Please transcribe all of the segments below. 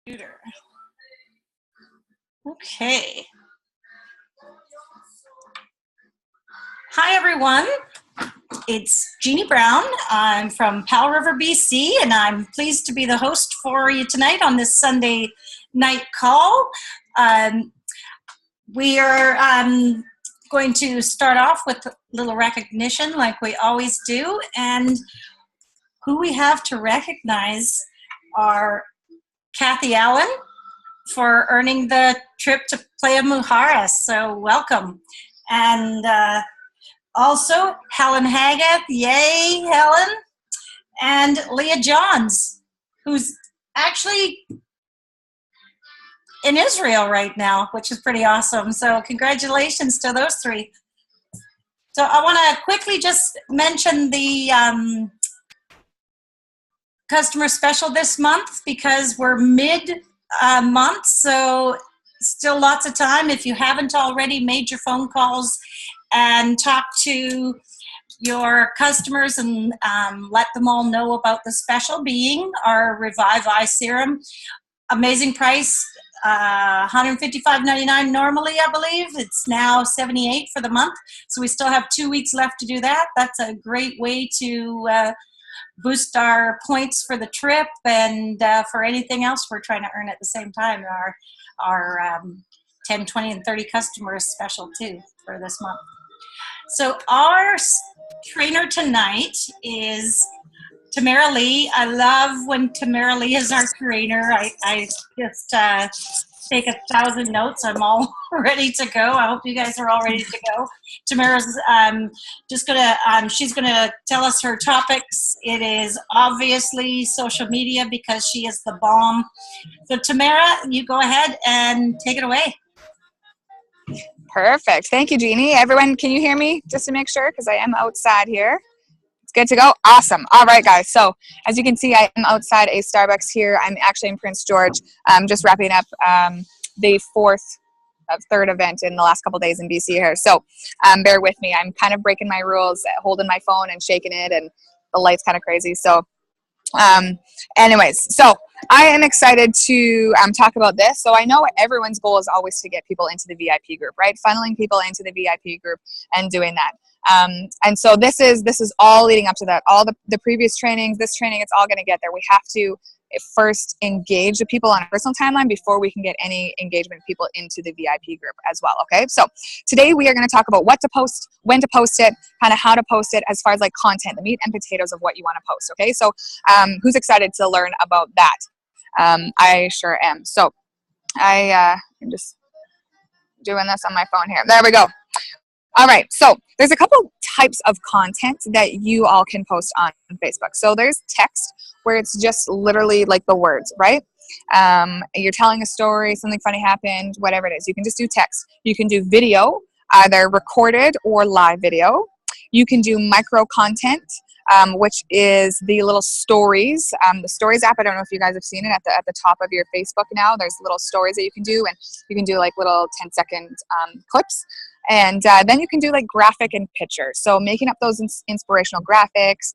Computer. Okay. Hi, everyone. It's Jeannie Brown. I'm from Powell River, BC, and I'm pleased to be the host for you tonight on this Sunday night call. We are going to start off with a little recognition like we always do, and who we have to recognize are Kathy Allen for earning the trip to Playa Mujeres, so welcome. And also Helen Haggett, yay Helen, and Leah Johns, who's actually in Israel right now, which is pretty awesome. So congratulations to those three. So I want to quickly just mention the customer special this month because we're mid-month, so still lots of time. If you haven't already made your phone calls and talked to your customers and let them all know about the special being our Revive Eye Serum. Amazing price, $155.99 normally, I believe. It's now $78 for the month, so we still have 2 weeks left to do that. That's a great way to boost our points for the trip and for anything else we're trying to earn at the same time. Our 10, 20, and 30 customers special too for this month. So our trainer tonight is Tamara Lee. I love when Tamara Lee is our trainer. I just take 1,000 notes. I'm all ready to go. I hope you guys are all ready to go. Tamara's just gonna, she's gonna tell us her topics. It is obviously social media because she is the bomb. So Tamara, you go ahead and take it away. Perfect. Thank you, Jeannie. Everyone, can you hear me just to make sure? Because I am outside here. It's good to go. Awesome. All right, guys. So as you can see, I am outside a Starbucks here. I'm actually in Prince George. Just wrapping up the third event in the last couple days in BC here. So bear with me. I'm kind of breaking my rules, holding my phone and shaking it, and the light's kind of crazy. So anyways, so I am excited to talk about this. So I know everyone's goal is always to get people into the VIP group, right? Funneling people into the VIP group and doing that. And so this is all leading up to that. All the previous trainings, this training, it's all going to get there. We have to first engage the people on a personal timeline before we can get any engagement people into the VIP group as well. Okay, so today we are going to talk about what to post, when to post it, kind of how to post it as far as like content, the meat and potatoes of what you want to post. Okay, so who's excited to learn about that? I sure am. So I'm just doing this on my phone here. There we go. All right, so there's a couple types of content that you all can post on Facebook. So there's text, where it's just literally like the words, right? You're telling a story, something funny happened, whatever it is. You can just do text. You can do video, either recorded or live video. You can do micro content, which is the little stories. The stories app, I don't know if you guys have seen it at the top of your Facebook now. There's little stories that you can do, and you can do like little 10-second clips. And then you can do like graphic and picture. So making up those inspirational graphics,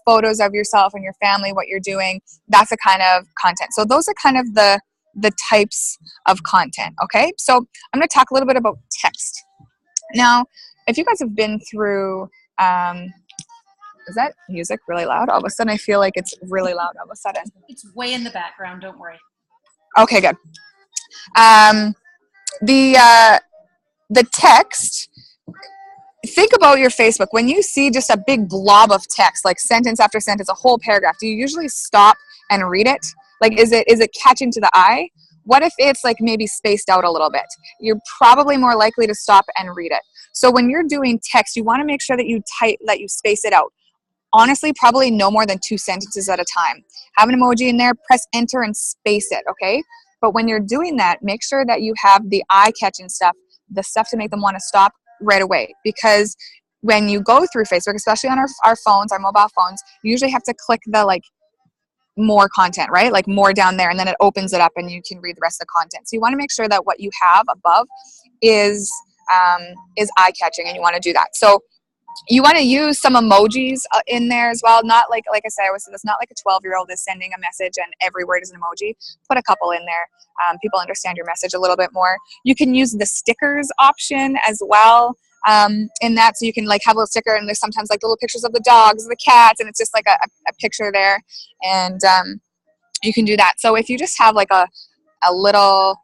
photos of yourself and your family, what you're doing, that's a kind of content. So those are kind of the types of content, okay? So I'm gonna talk a little bit about text. Now, if you guys have been through, is that music really loud? All of a sudden I feel like it's really loud all of a sudden. It's way in the background, don't worry. Okay, good. The text, think about your Facebook. When you see just a big blob of text, like sentence after sentence, a whole paragraph, do you usually stop and read it? Like, is it catching to the eye? What if it's like maybe spaced out a little bit? You're probably more likely to stop and read it. So when you're doing text, you want to make sure that you space it out. Honestly, probably no more than 2 sentences at a time. Have an emoji in there, press enter and space it, okay? But when you're doing that, make sure that you have the eye-catching stuff, the stuff to make them want to stop right away. Because when you go through Facebook, especially on our phones, our mobile phones, you usually have to click the like more content, right? Like more down there, and then it opens it up and you can read the rest of the content. So you want to make sure that what you have above is eye-catching, and you want to do that. So You want to use some emojis in there as well. Not like I said, I always say this, not like a 12-year-old is sending a message and every word is an emoji. Put a couple in there. People understand your message a little bit more. You can use the stickers option as well in that, so you can like have a little sticker, and there's sometimes like little pictures of the dogs, the cats, and it's just like a picture there, and you can do that. So if you just have like a little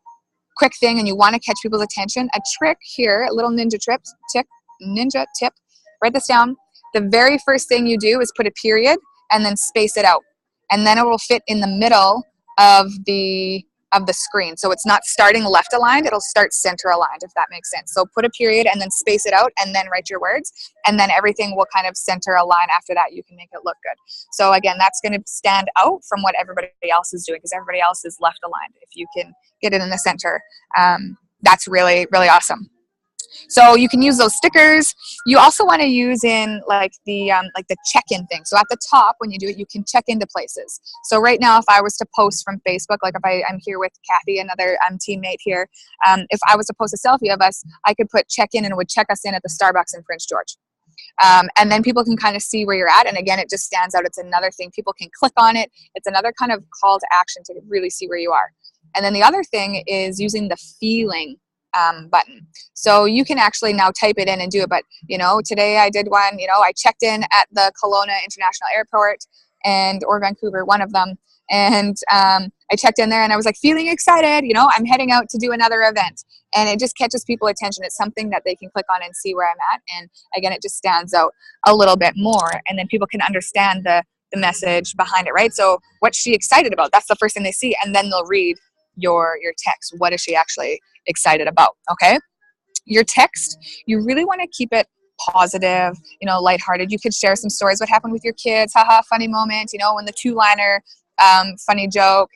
quick thing and you want to catch people's attention, a trick here, a little ninja tip, write this down. The very first thing you do is put a period and then space it out, and then it will fit in the middle of the screen. So it's not starting left aligned, it'll start center aligned, if that makes sense. So put a period and then space it out and then write your words, and then everything will kind of center align after that. You can make it look good. So again, that's going to stand out from what everybody else is doing, because everybody else is left aligned. If you can get it in the center, that's really, really awesome. So you can use those stickers. You also want to use in like the check-in thing. So at the top, when you do it, you can check into places. So right now, if I was to post from Facebook, like if I'm here with Kathy, another teammate here, if I was to post a selfie of us, I could put check-in and it would check us in at the Starbucks in Prince George. And then people can kind of see where you're at. And again, it just stands out. It's another thing. People can click on it. It's another kind of call to action to really see where you are. And then the other thing is using the feeling button. So you can actually now type it in and do it. But, today I did one, I checked in at the Kelowna International Airport or Vancouver, one of them. And I checked in there and I was like feeling excited, I'm heading out to do another event. And it just catches people's attention. It's something that they can click on and see where I'm at. And again, it just stands out a little bit more. And then people can understand the message behind it, right? So what's she excited about? That's the first thing they see. And then they'll read your text. What is she actually excited about? Okay. Your text, you really want to keep it positive, lighthearted. You could share some stories, what happened with your kids, haha, funny moment, when the two-liner, funny joke,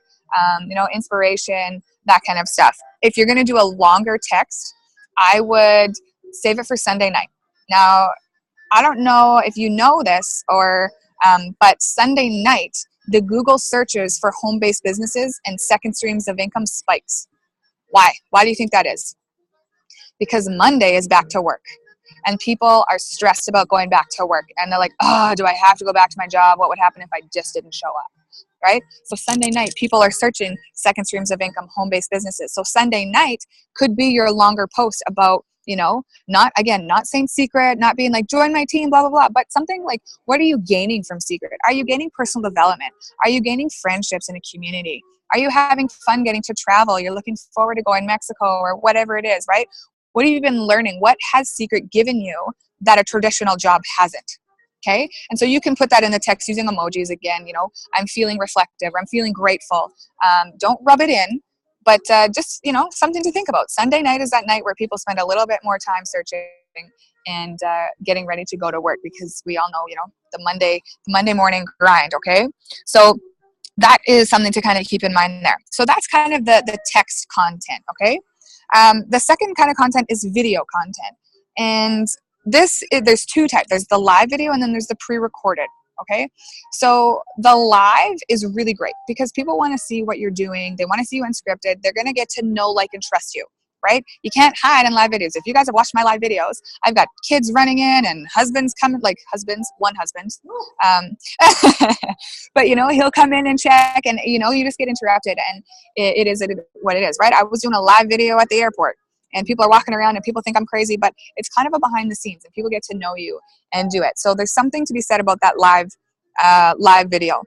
inspiration, that kind of stuff. If you're going to do a longer text, I would save it for Sunday night. Now, I don't know if you know this but Sunday night, the Google searches for home-based businesses and second streams of income spikes. Why? Why do you think that is? Because Monday is back to work and people are stressed about going back to work. And they're like, oh, do I have to go back to my job? What would happen if I just didn't show up? Right? So Sunday night, people are searching second streams of income, home-based businesses. So Sunday night could be your longer post about, not saying secret, not being like, join my team, blah, blah, blah, but something like, what are you gaining from secret? Are you gaining personal development? Are you gaining friendships in a community? Are you having fun getting to travel? You're looking forward to going to Mexico or whatever it is, right? What have you been learning? What has secret given you that a traditional job hasn't? Okay. And so you can put that in the text using emojis again, I'm feeling reflective, or I'm feeling grateful. Don't rub it in, but just, something to think about. Sunday night is that night where people spend a little bit more time searching and getting ready to go to work, because we all know, the Monday morning grind. Okay. So that is something to kind of keep in mind there. So that's kind of the text content. Okay. The second kind of content is video content. And there's two types. There's the live video and then there's the pre-recorded. Okay. So the live is really great because people want to see what you're doing. They want to see you unscripted. They're going to get to know, like, and trust you, right? You can't hide in live videos. If you guys have watched my live videos, I've got kids running in and husbands coming, one husband. But he'll come in and check and, you just get interrupted, and it is what it is, right? I was doing a live video at the airport. And people are walking around and people think I'm crazy, but it's kind of a behind the scenes and people get to know you and do it. So there's something to be said about that live video.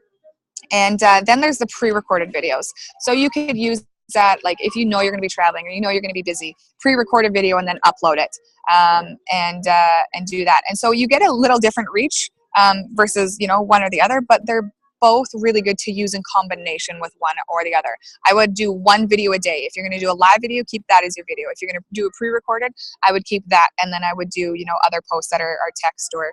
And then there's the pre-recorded videos. So you could use that, like if you're going to be traveling or you're going to be busy, pre-record a video and then upload it and do that. And so you get a little different reach versus, one or the other, but they're both really good to use in combination with one or the other. I would do one video a day. If you're going to do a live video, keep that as your video. If you're going to do a pre-recorded, I would keep that. And then I would do, other posts that are text or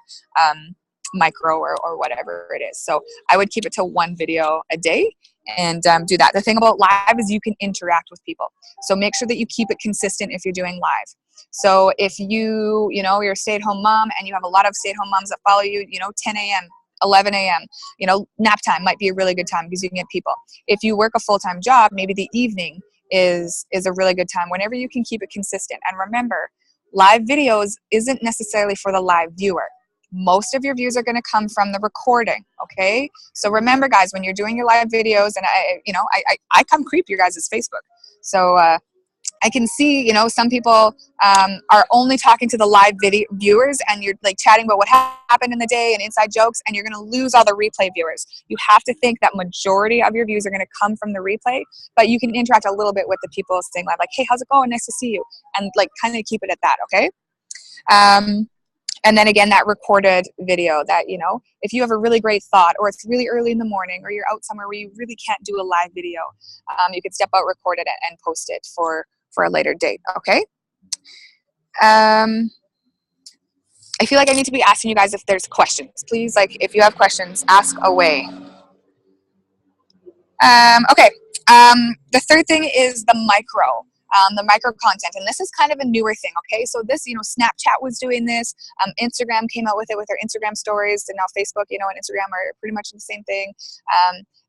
micro or whatever it is. So I would keep it to one video a day and do that. The thing about live is you can interact with people. So make sure that you keep it consistent if you're doing live. So if you're a stay-at-home mom and you have a lot of stay-at-home moms that follow you, 10 a.m., 11 a.m., nap time might be a really good time because you can get people. If you work a full-time job, maybe the evening is a really good time, whenever you can keep it consistent. And remember, live videos isn't necessarily for the live viewer. most of your views are going to come from the recording. Okay. So remember guys, when you're doing your live videos, and I come creep your guys' Facebook. So, I can see, you know, some people are only talking to the live video viewers, and you're like chatting about what happened in the day and inside jokes, and you're going to lose all the replay viewers. You have to think that majority of your views are going to come from the replay, but you can interact a little bit with the people staying live, like, hey, how's it going? Nice to see you. And like kind of keep it at that, okay? And then again, that recorded video that, you know, if you have a really great thought, or it's really early in the morning, or you're out somewhere where you really can't do a live video, you could step out, record it, and post it for a later date, okay? I feel like I need to be asking you guys if there's questions. Please, like, if you have questions, ask away. Okay, the third thing is the micro content, and this is kind of a newer thing, okay? So this, you know, Snapchat was doing this, Instagram came out with it with their Instagram stories, and now Facebook, you know, and Instagram are pretty much the same thing.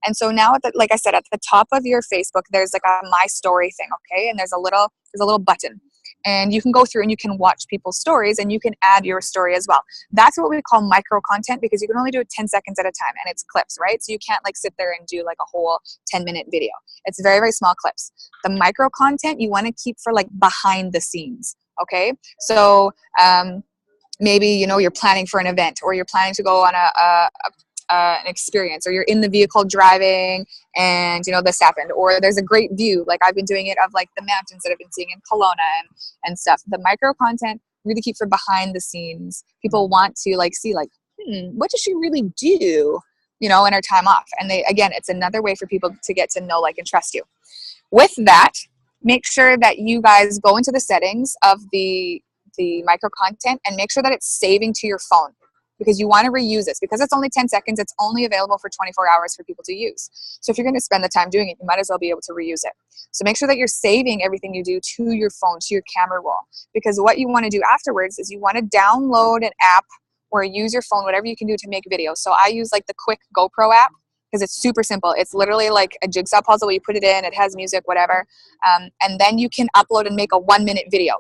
And so now, like I said, at the top of your Facebook, there's like a My Story thing, okay? And there's a little button, and you can go through and you can watch people's stories, and you can add your story as well. That's what we call micro content, because you can only do it 10 seconds at a time, and it's clips, right? So you can't like sit there and do like a whole 10-minute video. It's very, very small clips. The micro content you want to keep for like behind the scenes, okay? So maybe, you know, you're planning for an event, or you're planning to go on an experience, or you're in the vehicle driving and, you know, this happened, or there's a great view, like I've been doing it, of like the mountains that I've been seeing in Kelowna and stuff. The micro content really keep for behind the scenes. People want to like see like, what does she really do, you know, in her time off? And again, it's another way for people to get to know, like, and trust you. With that, make sure that you guys go into the settings of the micro content and make sure that it's saving to your phone, because you want to reuse this. Because it's only 10 seconds, it's only available for 24 hours for people to use. So if you're going to spend the time doing it, you might as well be able to reuse it. So make sure that you're saving everything you do to your phone, to your camera roll, because what you want to do afterwards is you want to download an app or use your phone, whatever you can do to make videos. So I use like the Quick GoPro app, because it's super simple. It's literally like a jigsaw puzzle where you put it in, it has music, whatever. And then you can upload and make a 1-minute video.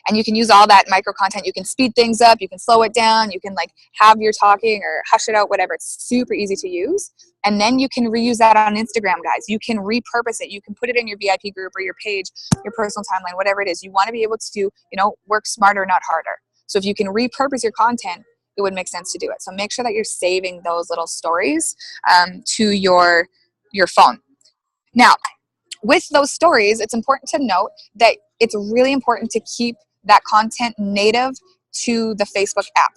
And you can use all that micro content. You can speed things up, you can slow it down, you can like have your talking or hush it out, whatever. It's super easy to use. And then you can reuse that on Instagram, guys. You can repurpose it. You can put it in your VIP group or your page, your personal timeline, whatever it is. You want to be able to, you know, work smarter, not harder. So if you can repurpose your content, it would make sense to do it. So make sure that you're saving those little stories to your phone. Now, with those stories, it's important to note that it's really important to keep that content native to the Facebook app.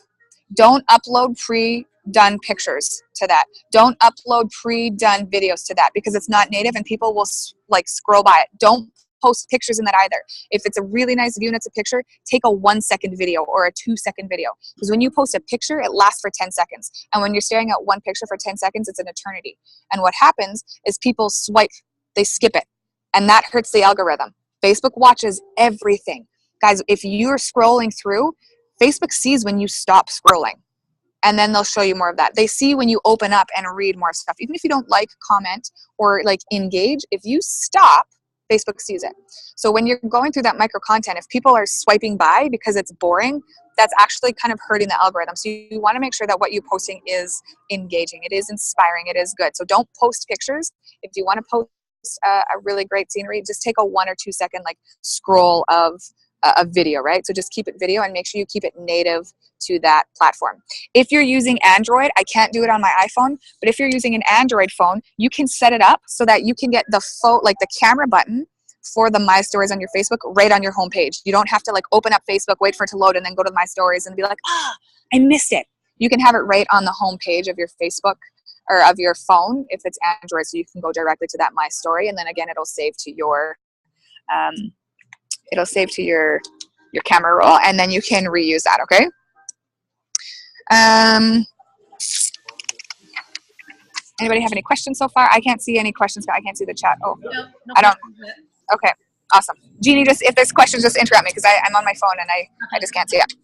Don't upload pre-done pictures to that. Don't upload pre-done videos to that, because it's not native and people will like scroll by it. Don't post pictures in that either. If it's a really nice view and it's a picture, take a 1-second video or a 2-second video. Because when you post a picture, it lasts for 10 seconds. And when you're staring at one picture for 10 seconds, it's an eternity. And what happens is people swipe, they skip it. And that hurts the algorithm. Facebook watches everything. Guys, if you're scrolling through, Facebook sees when you stop scrolling. And then they'll show you more of that. They see when you open up and read more stuff. Even if you don't like, comment, or like engage, if you stop, Facebook sees it. So when you're going through that micro content, if people are swiping by because it's boring, that's actually kind of hurting the algorithm. So you want to make sure that what you're posting is engaging. It is inspiring. It is good. So don't post pictures. If you want to post a really great scenery, just take a 1 or 2 second like scroll of a video, right? So just keep it video and make sure you keep it native to that platform. If you're using Android, I can't do it on my iPhone, but if you're using an Android phone, you can set it up so that you can get the the camera button for the My Stories on your Facebook right on your homepage. You don't have to like open up Facebook, wait for it to load, and then go to My Stories and be like, I missed it. You can have it right on the homepage of your Facebook or of your phone if it's Android, so you can go directly to that My Story, and then again it'll save to your your camera roll, and then you can reuse that. Okay. Anybody have any questions so far? I can't see any questions. I can't see the chat. Oh, No I don't. questions. Okay, awesome. Jeannie, just if there's questions, just interrupt me because I'm on my phone and I just can't see it.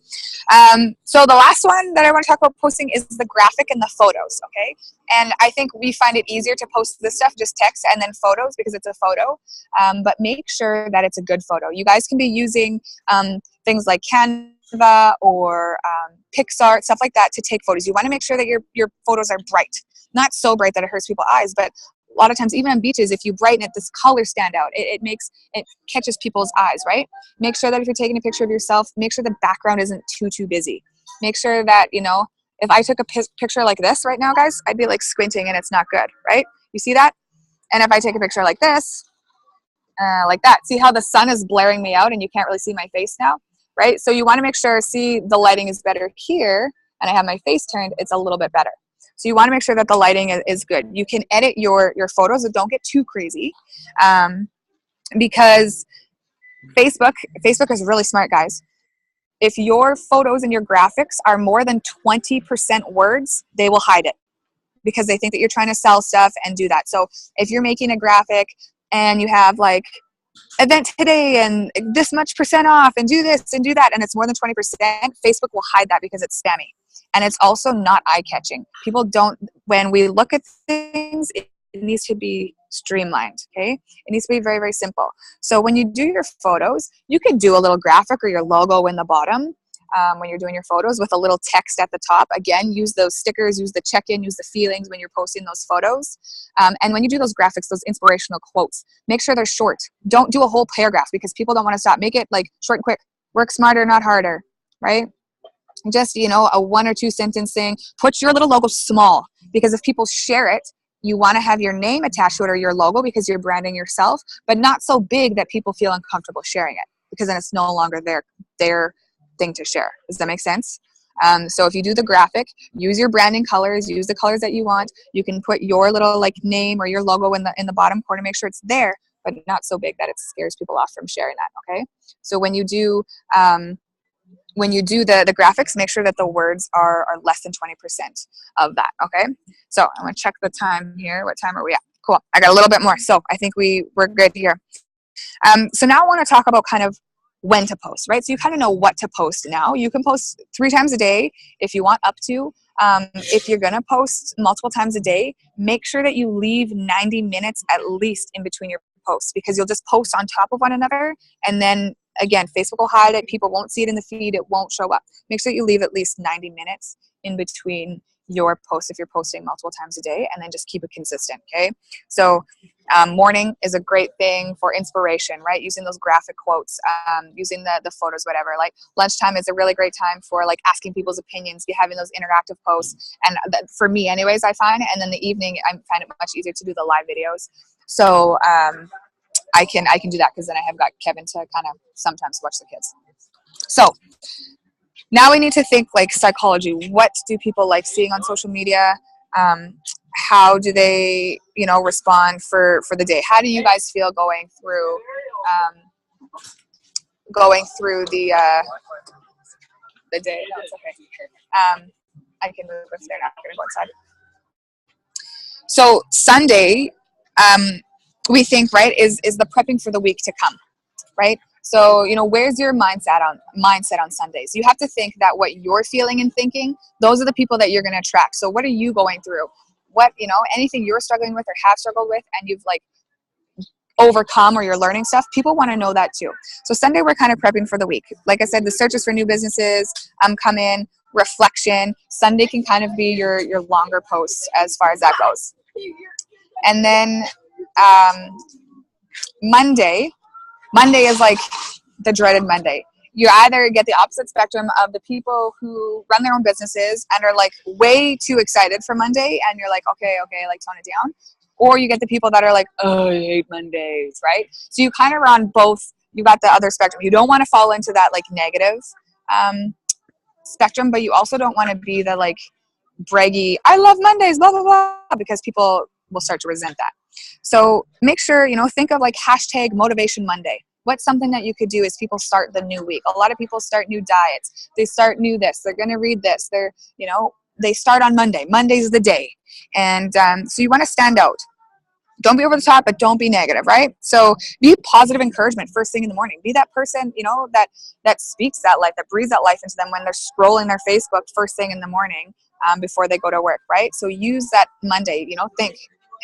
So the last one that I want to talk about posting is the graphic and the photos, okay? And I think we find it easier to post this stuff, just text and then photos because it's a photo, but make sure that it's a good photo. You guys can be using things like Canva Canva or Pixar, stuff like that, to take photos. You want to make sure that your photos are bright, not so bright that it hurts people's eyes, but a lot of times, even on beaches, if you brighten it, this color stand out. It catches people's eyes, right? Make sure that if you're taking a picture of yourself, make sure the background isn't too busy. Make sure that, you know, if I took a picture like this right now, guys, I'd be like squinting and it's not good, right? You see that? And if I take a picture like this, like that, see how the sun is blaring me out and you can't really see my face now, right? So you want to make sure, see, the lighting is better here and I have my face turned, it's a little bit better. So you want to make sure that the lighting is good. You can edit your photos, but don't get too crazy, because Facebook is really smart, guys. If your photos and your graphics are more than 20% words, they will hide it because they think that you're trying to sell stuff and do that. So if you're making a graphic and you have like event today and this much percent off and do this and do that, and it's more than 20%, Facebook will hide that because it's spammy. And it's also not eye-catching. People don't, when we look at things, it needs to be streamlined, okay? It needs to be very, very simple. So when you do your photos, you can do a little graphic or your logo in the bottom when you're doing your photos with a little text at the top. Again, use those stickers, use the check-in, use the feelings when you're posting those photos. And when you do those graphics, those inspirational quotes, make sure they're short. Don't do a whole paragraph because people don't want to stop. Make it like short and quick. Work smarter, not harder, right? Just, you know, a 1 or 2 sentence thing. Put your little logo small because if people share it, you want to have your name attached to it or your logo because you're branding yourself, but not so big that people feel uncomfortable sharing it because then it's no longer their thing to share. Does that make sense? So if you do the graphic, use your branding colors, use the colors that you want. You can put your little like name or your logo in the bottom corner, make sure it's there, but not so big that it scares people off from sharing that, okay? So when you do the graphics, make sure that the words are less than 20% of that, okay? So I'm gonna check the time here. What time are we at? Cool, I got a little bit more. So I think we're good here. So now I wanna talk about kind of when to post, right? So you kind of know what to post now. You can post 3 times a day if you want, up to. If you're gonna post multiple times a day, make sure that you leave 90 minutes at least in between your posts because you'll just post on top of one another and then again, Facebook will hide it. People won't see it in the feed. It won't show up. Make sure you leave at least 90 minutes in between your posts if you're posting multiple times a day, and then just keep it consistent, okay? So morning is a great thing for inspiration, right? Using those graphic quotes, using the photos, whatever. Like lunchtime is a really great time for like asking people's opinions, having those interactive posts. And for me anyways, I find, and then the evening, I find it much easier to do the live videos. So I can do that because then I have got Kevin to kind of sometimes watch the kids. So now we need to think like psychology. What do people like seeing on social media? How do they, you know, respond for the day? How do you guys feel going through the day? No, it's okay. I can move if they're not going to go inside. So Sunday, we think, right, is the prepping for the week to come, right? So, you know, where's your mindset on Sundays? You have to think that what you're feeling and thinking, those are the people that you're going to attract. So what are you going through? What, you know, anything you're struggling with or have struggled with and you've like overcome or you're learning stuff, people want to know that too. So Sunday, we're kind of prepping for the week. Like I said, the searches for new businesses come in, reflection. Sunday can kind of be your longer posts as far as that goes. And then Monday is like the dreaded Monday. You either get the opposite spectrum of the people who run their own businesses and are like way too excited for Monday and you're like, okay, like tone it down. Or you get the people that are like, oh, I hate Mondays, right? So you kind of run both. You got the other spectrum. You don't want to fall into that like negative spectrum, but you also don't want to be the like braggy, I love Mondays, blah, blah, blah, because people will start to resent that. So make sure, you know, think of like hashtag Motivation Monday. What's something that you could do as people start the new week? A lot of people start new diets. They start new this. They're going to read this. They're, you know, they start on Monday. Monday's the day. And so you want to stand out. Don't be over the top, but don't be negative, right? So be positive encouragement first thing in the morning. Be that person, you know, that speaks that life, that breathes that life into them when they're scrolling their Facebook first thing in the morning before they go to work, right? So use that Monday, you know, think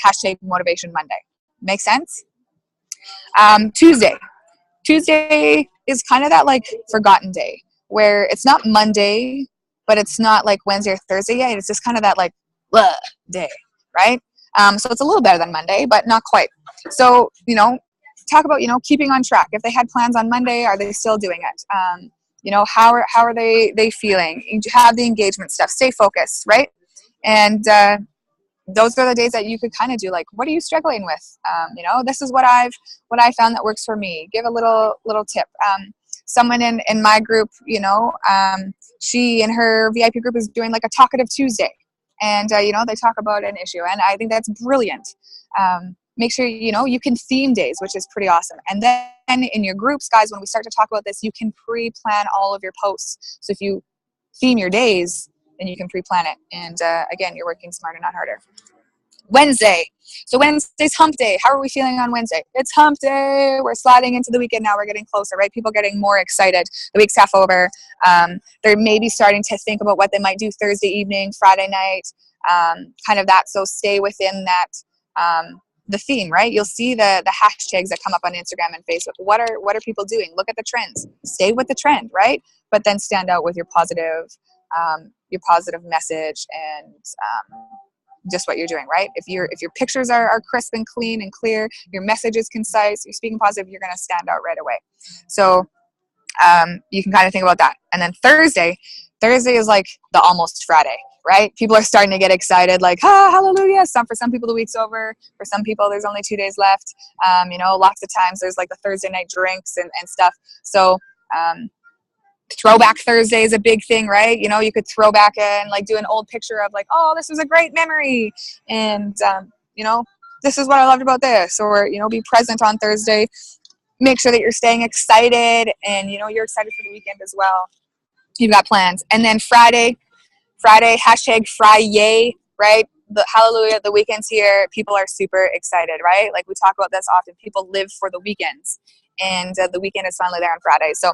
hashtag Motivation Monday. Make sense? Tuesday is kind of that like forgotten day. where it's not Monday, but it's not like Wednesday or Thursday yet. It's just kind of that like day, right? So it's a little better than Monday, but not quite. So, talk about, keeping on track. If they had plans on Monday, are they still doing it? How are they feeling? You have the engagement stuff. Stay focused, right? And those are the days that you could kind of do, like, what are you struggling with? This is what I found that works for me. Give a little tip. Someone in my group, she in her VIP group is doing like a talkative Tuesday, and they talk about an issue, and I think that's brilliant. Make sure you can theme days, which is pretty awesome. And then in your groups, guys, when we start to talk about this, you can pre-plan all of your posts. So if you theme your days, then you can pre-plan it. And again, you're working smarter, not harder. Wednesday. So Wednesday's hump day. How are we feeling on Wednesday? It's hump day. We're sliding into the weekend now. We're getting closer, right? People getting more excited. The week's half over. They're maybe starting to think about what they might do Thursday evening, Friday night, kind of that. So stay within that, the theme, right? You'll see the hashtags that come up on Instagram and Facebook. What are people doing? Look at the trends. Stay with the trend, right? But then stand out with your positive message and just what you're doing, right? If your pictures are crisp and clean and clear, your message is concise, you're speaking positive, you're going to stand out right away. So you can kind of think about that. And then Thursday is like the almost Friday, right? People are starting to get excited, like, hallelujah. For some people, the week's over. For some people, there's only 2 days left. Lots of times there's like the Thursday night drinks and stuff. So Throwback Thursday is a big thing, right? You could throw back and like do an old picture of like, oh, this was a great memory. And, this is what I loved about this. Or, be present on Thursday. Make sure that you're staying excited and, you're excited for the weekend as well. You've got plans. And then Friday, hashtag Friday, right? The hallelujah, the weekend's here. People are super excited, right? Like we talk about this often. People live for the weekends, and the weekend is finally there on Friday. So,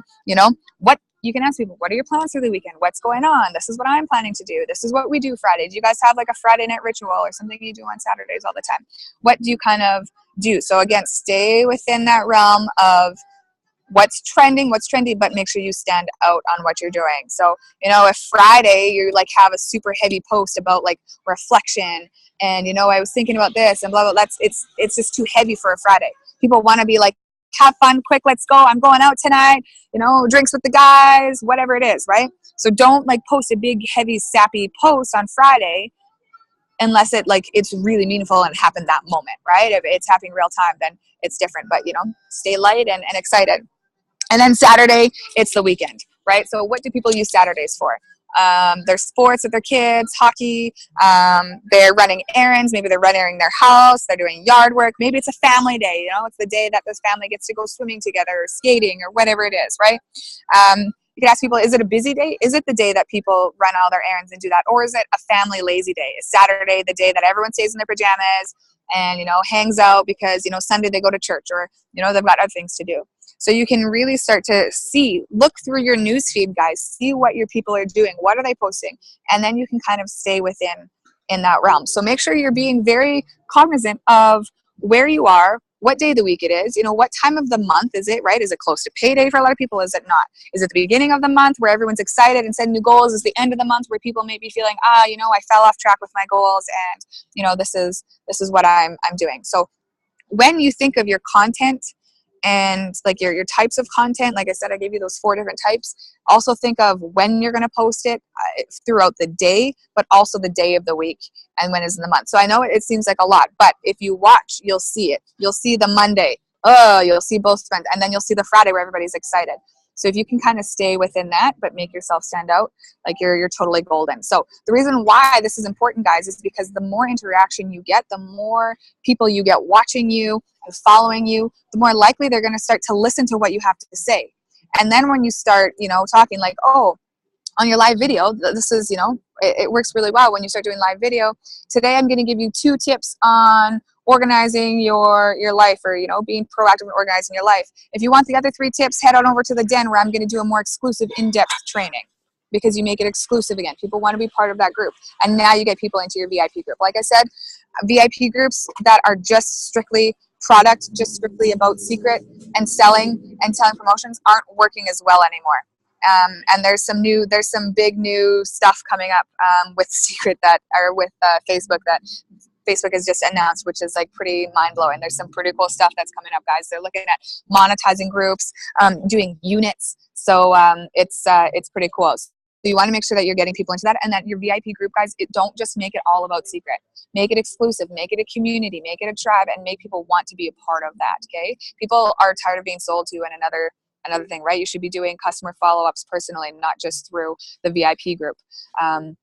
what you can ask people, what are your plans for the weekend? What's going on? This is what I'm planning to do. This is what we do Friday. Do you guys have like a Friday night ritual or something you do on Saturdays all the time? What do you kind of do? So again, stay within that realm of what's trendy, but make sure you stand out on what you're doing. So, if Friday you like have a super heavy post about like reflection and, I was thinking about this and blah, blah, it's just too heavy for a Friday. People want to be like, have fun, quick, let's go. I'm going out tonight, drinks with the guys, whatever it is, right? So don't like post a big, heavy, sappy post on Friday unless it's really meaningful and happened that moment, right? If it's happening real time, then it's different. But, stay light and excited. And then Saturday, it's the weekend, right? So what do people use Saturdays for? There's sports with their kids, hockey, they're running errands, maybe they're running their house, they're doing yard work, maybe it's a family day, it's the day that this family gets to go swimming together or skating or whatever it is, right? You can ask people, is it a busy day? Is it the day that people run all their errands and do that? Or is it a family lazy day? Is Saturday the day that everyone stays in their pajamas and, hangs out because, Sunday they go to church or, they've got other things to do. So you can really start to look through your news feed, guys, see what your people are doing. What are they posting? And then you can kind of stay within that realm. So make sure you're being very cognizant of where you are, what day of the week it is, what time of the month is it, right? Is it close to payday for a lot of people? Is it not? Is it the beginning of the month where everyone's excited and setting new goals? Is the end of the month where people may be feeling, I fell off track with my goals and, this is what I'm doing. So when you think of your content, and like your types of content, like I said, I gave you those 4 different types. Also think of when you're going to post it throughout the day, but also the day of the week and when is in the month. So I know it seems like a lot, but if you watch, you'll see it. You'll see the Monday. You'll see both spent, and then you'll see the Friday where everybody's excited. So if you can kind of stay within that, but make yourself stand out, like you're totally golden. So the reason why this is important, guys, is because the more interaction you get, the more people you get watching you and following you, the more likely they're going to start to listen to what you have to say. And then when you start, talking like, oh, on your live video, this is, it works really well when you start doing live video. Today I'm going to give you 2 tips on organizing your life or, being proactive and organizing your life. If you want the other 3 tips, head on over to the Den where I'm going to do a more exclusive in-depth training because you make it exclusive again. People want to be part of that group. And now you get people into your VIP group. Like I said, VIP groups that are just strictly product, just strictly about secret and selling promotions aren't working as well anymore. And there's some big new stuff coming up with Secret with Facebook that Facebook has just announced, which is like pretty mind-blowing. There's some pretty cool stuff that's coming up, guys. They're looking at monetizing groups, doing units. So it's pretty cool. So you want to make sure that you're getting people into that, and that your VIP group, guys, don't just make it all about Secret. Make it exclusive, make it a community, make it a tribe, and make people want to be a part of that, okay? People are tired of being sold to, and another thing, right? You should be doing customer follow-ups personally, not just through the VIP group, and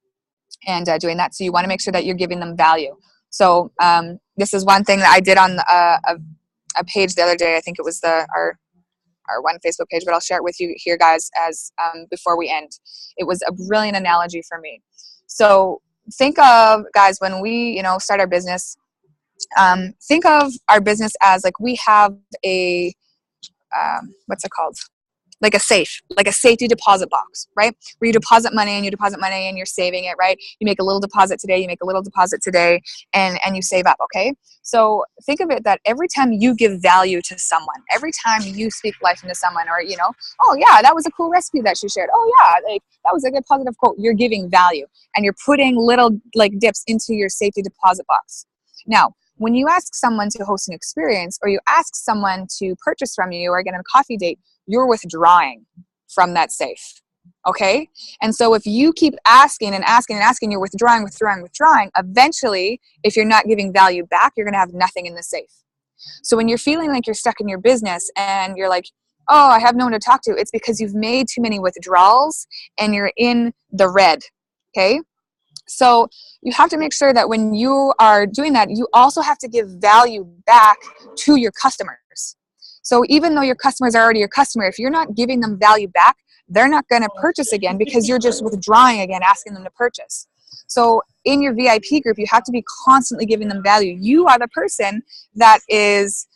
doing that. So you want to make sure that you're giving them value. So this is one thing that I did on a page the other day. I think it was our one Facebook page, but I'll share it with you here, guys, as before we end. It was a brilliant analogy for me. So think of, guys, when we start our business, think of our business as like we have a what's it called? Like a safe, like a safety deposit box, right? Where you deposit money and you're saving it, right? You make a little deposit today, you make a little deposit today, and you save up, okay? So think of it that every time you give value to someone, every time you speak life into someone, or, oh yeah, that was a cool recipe that she shared. Oh yeah, like that was a good positive quote. You're giving value, and you're putting little like dips into your safety deposit box. Now, when you ask someone to host an experience, or you ask someone to purchase from you or get on a coffee date, you're withdrawing from that safe, okay? And so if you keep asking and asking and asking, you're withdrawing, eventually, if you're not giving value back, you're gonna have nothing in the safe. So when you're feeling like you're stuck in your business and you're like, oh, I have no one to talk to, it's because you've made too many withdrawals and you're in the red, okay? So you have to make sure that when you are doing that, you also have to give value back to your customers. So even though your customers are already your customer, if you're not giving them value back, they're not going to purchase again because you're just withdrawing again, asking them to purchase. So in your VIP group, you have to be constantly giving them value. You are the person that is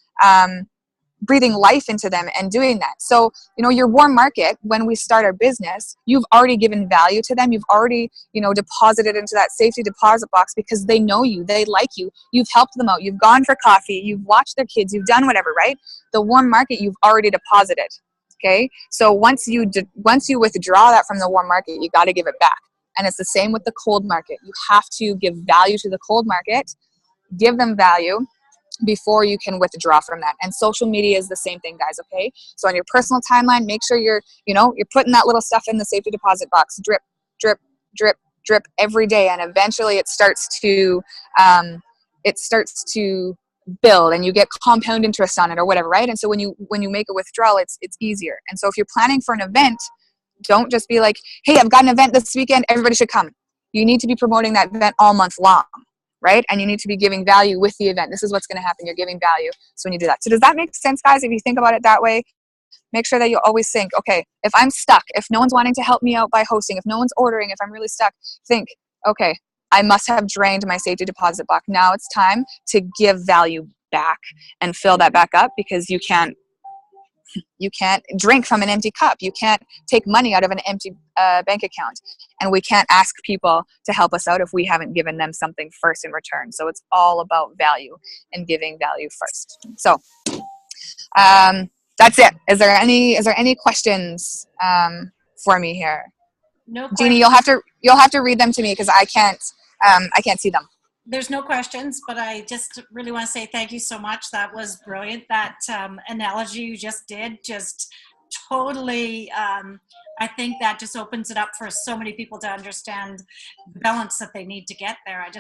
breathing life into them and doing that. So, your warm market, when we start our business, you've already given value to them. You've already, deposited into that safety deposit box because they know you, they like you, you've helped them out, you've gone for coffee, you've watched their kids, you've done whatever, right? The warm market, you've already deposited, okay? So once you withdraw that from the warm market, you got to give it back. And it's the same with the cold market. You have to give value to the cold market, give them value, before you can withdraw from that. And social media is the same thing, guys, okay? So on your personal timeline, make sure you're putting that little stuff in the safety deposit box, drip, drip, drip, drip every day, and eventually it starts to build and you get compound interest on it or whatever, right? And so when you make a withdrawal, it's easier. And so if you're planning for an event, don't just be like, hey, I've got an event this weekend, everybody should come. You need to be promoting that event all month long, right? And you need to be giving value with the event. This is what's going to happen. You're giving value. So when you do that. So does that make sense, guys? If you think about it that way, make sure that you always think, okay, if I'm stuck, if no one's wanting to help me out by hosting, if no one's ordering, if I'm really stuck, think, okay, I must have drained my safety deposit box. Now it's time to give value back and fill that back up, because you can't drink from an empty cup. You can't take money out of an empty bank account. And we can't ask people to help us out if we haven't given them something first in return. So it's all about value and giving value first. So that's it. Is there any questions for me here? No questions. Jeannie, you'll have to read them to me because I can't see them. There's no questions, but I just really want to say thank you so much. That was brilliant. That analogy you just did, just totally, I think that just opens it up for so many people to understand the balance that they need to get there. I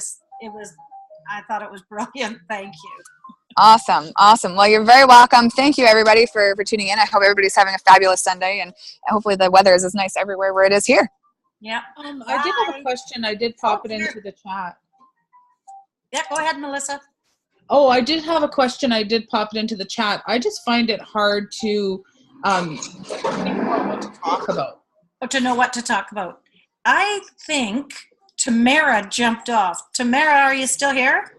thought it was brilliant. Thank you. Awesome. Well, you're very welcome. Thank you, everybody, for tuning in. I hope everybody's having a fabulous Sunday, and hopefully the weather is as nice everywhere where it is here. Yeah. I did have a question. I did pop it into the chat. Yeah, go ahead, Melissa. Oh, I did have a question. I did pop it into the chat. I just find it hard to think about what to talk about. Oh, to know what to talk about. I think Tamara jumped off. Tamara, are you still here?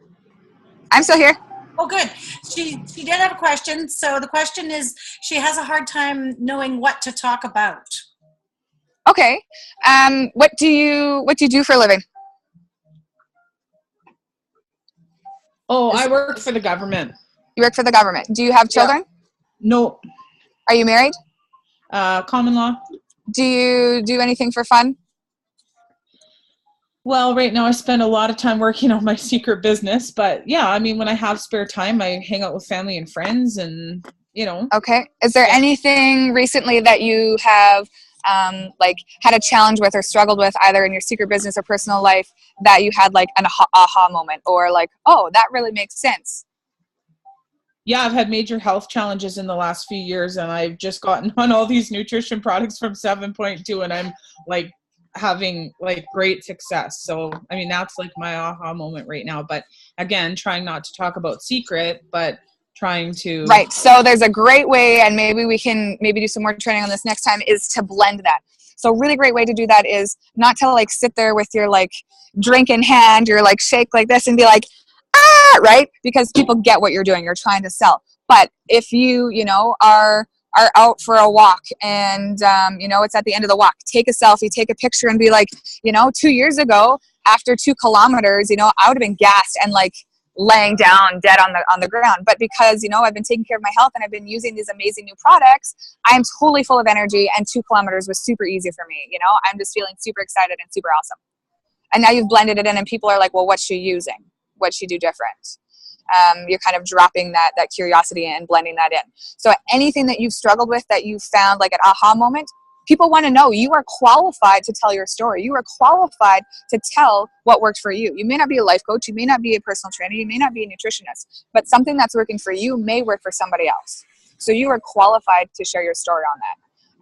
I'm still here. Oh, good. She did have a question. So the question is, she has a hard time knowing what to talk about. Okay. What do you do for a living? Oh, I work for the government. You work for the government. Do you have children? Yeah. No. Are you married? Common law. Do you do anything for fun? Well, right now I spend a lot of time working on my secret business, but yeah, I mean, when I have spare time, I hang out with family and friends and, you know. Okay. Is there Yeah. anything recently that you have like had a challenge with or struggled with either in your secret business or personal life that you had like an aha moment or like, oh, that really makes sense? Yeah, I've had major health challenges in the last few years, and I've just gotten on all these nutrition products from 7.2, and I'm like having like great success. So, I mean, that's like my aha moment right now. But again, trying not to talk about secret, but trying to. Right. So there's a great way, and maybe we can maybe do some more training on this next time, is to blend that. So a really great way to do that is not to like sit there with your like drink in hand, you're like shake like this and be like, ah, right? Because people get what you're doing. You're trying to sell. But if you know, are out for a walk and, you know, it's at the end of the walk, take a selfie, take a picture and be like, you know, 2 years ago, after 2 kilometers, you know, I would have been gassed and like laying down dead on the ground. But because, you know, I've been taking care of my health and I've been using these amazing new products, I am totally full of energy and 2 kilometers was super easy for me. You know, I'm just feeling super excited and super awesome. And now you've blended it in and people are like, well, what's she using? What'd she do different? You're kind of dropping that curiosity and blending that in. So anything that you've struggled with that you found like an aha moment, people want to know. You are qualified to tell your story. You are qualified to tell what worked for you. You may not be a life coach. You may not be a personal trainer. You may not be a nutritionist. But something that's working for you may work for somebody else. So you are qualified to share your story on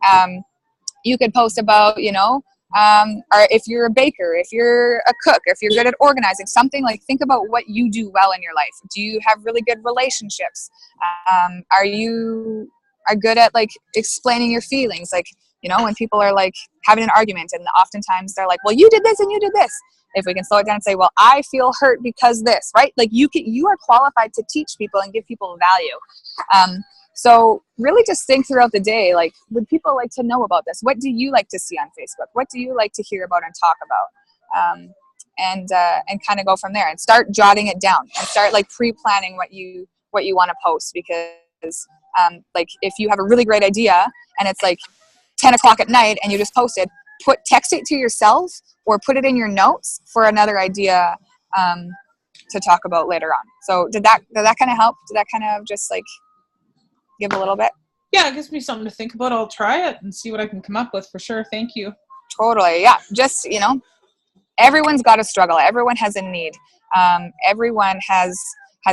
that. You could post about, you know, or if you're a baker, if you're a cook, if you're good at organizing, something like think about what you do well in your life. Do you have really good relationships? Are good at like explaining your feelings? Like, you know, when people are like having an argument and oftentimes they're like, well, you did this and you did this. If we can slow it down and say, well, I feel hurt because this, right? Like you are qualified to teach people and give people value. So really just think throughout the day, like, would people like to know about this? What do you like to see on Facebook? What do you like to hear about and talk about? And kind of go from there and start jotting it down and start like pre-planning what you want to post. Because like if you have a really great idea and it's like 10 o'clock at night and you just posted, text it to yourself or put it in your notes for another idea to talk about later on. So did that kind of help? Did that kind of just like give a little bit? Yeah, it gives me something to think about. I'll try it and see what I can come up with for sure. Thank you. Totally. Yeah. Just, you know, everyone's got a struggle. Everyone has a need. Everyone has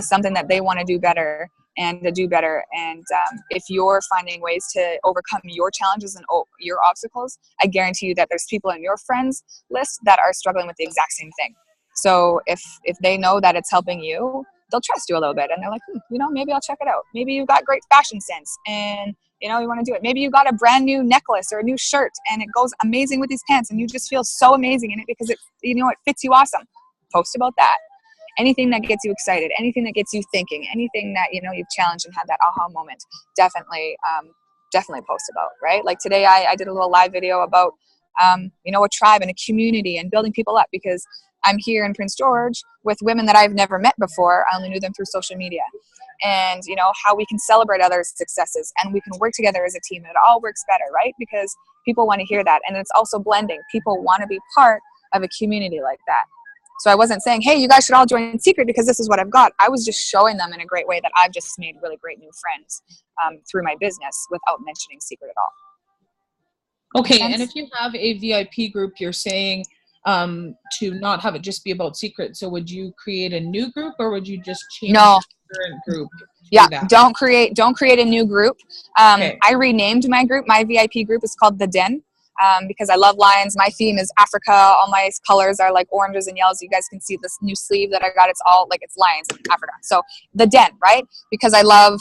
something that they want to do better and to do better. And if you're finding ways to overcome your challenges and your obstacles, I guarantee you that there's people in your friends list that are struggling with the exact same thing. So if they know that it's helping you, they'll trust you a little bit and they're like, you know, maybe I'll check it out. Maybe you've got great fashion sense and, you know, you want to do it. Maybe you got a brand new necklace or a new shirt and it goes amazing with these pants and you just feel so amazing in it because it, you know, it fits you awesome. Post about that. Anything that gets you excited, anything that gets you thinking, anything that, you know, you've challenged and had that aha moment, definitely post about, right? Like today I did a little live video about, you know, a tribe and a community and building people up because I'm here in Prince George with women that I've never met before. I only knew them through social media. And, you know, how we can celebrate others' successes and we can work together as a team and it all works better, right? Because people want to hear that. And it's also blending. People want to be part of a community like that. So I wasn't saying, hey, you guys should all join Secret because this is what I've got. I was just showing them in a great way that I've just made really great new friends through my business without mentioning Secret at all. Okay, and if you have a VIP group, you're saying to not have it just be about Secret. So would you create a new group or would you just change the current group? Yeah, don't create a new group. Okay. I renamed my group. My VIP group is called The Den. Because I love lions. My theme is Africa. All my colors are like oranges and yellows. You guys can see this new sleeve that I got. It's all like it's lions in Africa. So The Den, right? Because I love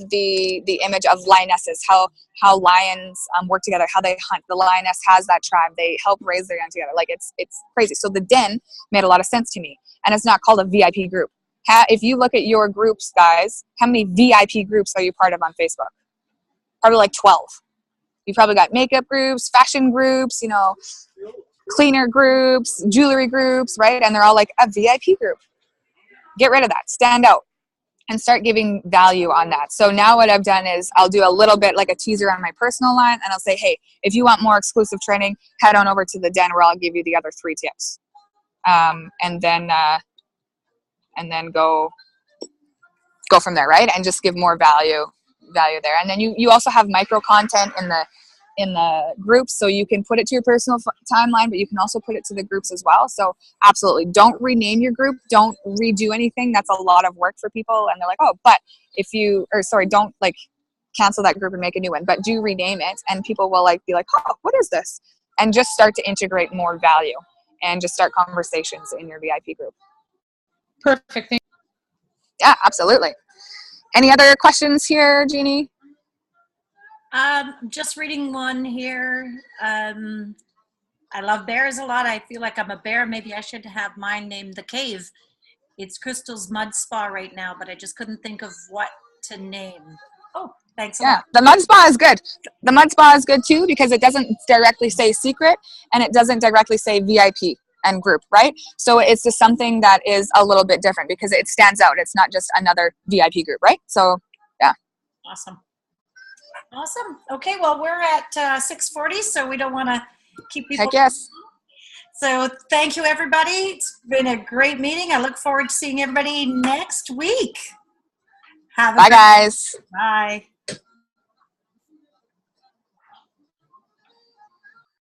the image of lionesses, how lions work together, how they hunt. The lioness has that tribe. They help raise their young together. Like it's crazy. So The Den made a lot of sense to me. And it's not called a VIP group. If you look at your groups, guys, how many VIP groups are you part of on Facebook? Probably like 12. You've probably got makeup groups, fashion groups, you know, cleaner groups, jewelry groups, right? And they're all like a VIP group. Get rid of that. Stand out. and start giving value on that. So now what I've done is I'll do a little bit like a teaser on my personal line, and I'll say, hey, if you want more exclusive training, head on over to the den where I'll give you the other 3 tips. And then go from there, right? And just give more value there. And then you also have micro content in the groups, so you can put it to your personal timeline, but you can also put it to the groups as well. So absolutely, don't rename your group, don't redo anything. That's a lot of work for people, and they're like, oh, but don't like cancel that group and make a new one, but do rename it, and people will like be like, oh, what is this? And just start to integrate more value and just start conversations in your VIP group. Perfect. Yeah, absolutely. Any other questions here, Jeannie? Just reading one here. I love bears a lot. I feel like I'm a bear. Maybe I should have mine named The Cave. It's Crystal's Mud Spa right now, but I just couldn't think of what to name. Oh, thanks a lot. The Mud Spa is good. The Mud Spa is good too because it doesn't directly say secret and it doesn't directly say VIP and group, right? So it's just something that is a little bit different because it stands out. It's not just another VIP group, right? So, yeah. Awesome. Okay, well, we're at 6:40, so we don't want to keep people. Heck yes. So thank you, everybody. It's been a great meeting. I look forward to seeing everybody next week. Bye, guys. Bye.